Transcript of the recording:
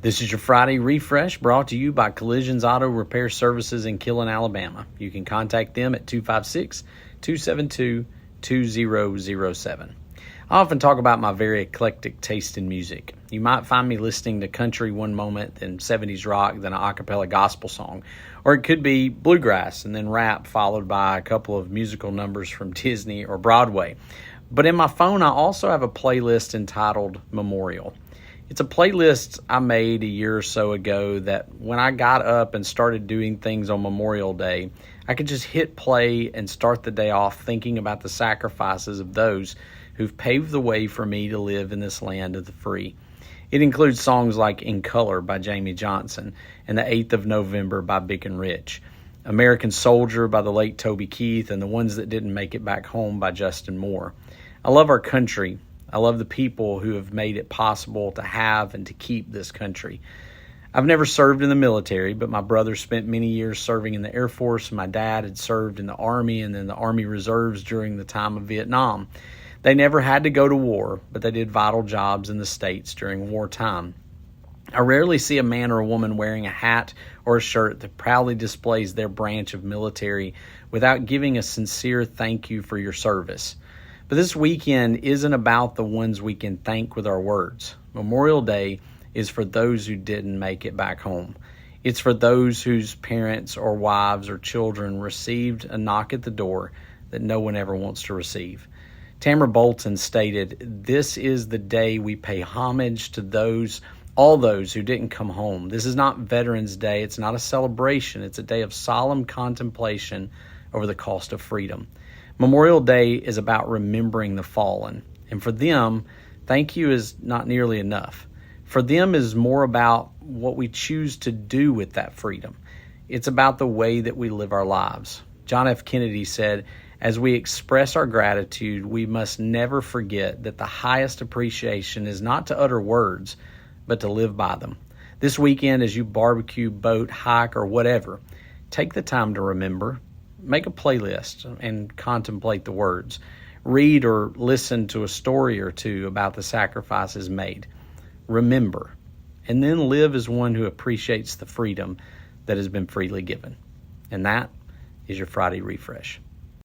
This is your Friday Refresh brought to you by Collisions Auto Repair Services in Killen, Alabama. You can contact them at 256-272-2007. I often talk about my very eclectic taste in music. You might find me listening to country one moment, then 70s rock, then an acapella gospel song. Or it could be bluegrass and then rap followed by a couple of musical numbers from Disney or Broadway. But in my phone, I also have a playlist entitled Memorial. It's a playlist I made a year or so ago that when I got up and started doing things on Memorial Day, I could just hit play and start the day off thinking about the sacrifices of those who've paved the way for me to live in this land of the free. It includes songs like In Color by Jamie Johnson and The 8th of November by Big and Rich, American Soldier by the late Toby Keith, and The Ones That Didn't Make It Back Home by Justin Moore. I love our country. I love the people who have made it possible to have and to keep this country. I've never served in the military, but my brother spent many years serving in the Air Force. My dad had served in the Army and then the Army Reserves during the time of Vietnam. They never had to go to war, but they did vital jobs in the States during wartime. I rarely see a man or a woman wearing a hat or a shirt that proudly displays their branch of military without giving a sincere thank you for your service. But this weekend isn't about the ones we can thank with our words. Memorial Day is for those who didn't make it back home. It's for those whose parents or wives or children received a knock at the door that no one ever wants to receive. Tamara Bolton stated, "This is the day we pay homage to all those who didn't come home. This is not Veterans Day. It's not a celebration. It's a day of solemn contemplation over the cost of freedom." Memorial Day is about remembering the fallen. And for them, thank you is not nearly enough. For them is more about what we choose to do with that freedom. It's about the way that we live our lives. John F. Kennedy said, "As we express our gratitude, we must never forget that the highest appreciation is not to utter words, but to live by them." This weekend, as you barbecue, boat, hike, or whatever, take the time to remember. Make a playlist and contemplate the words. Read or listen to a story or two about the sacrifices made. Remember, and then live as one who appreciates the freedom that has been freely given. And that is your Friday Refresh.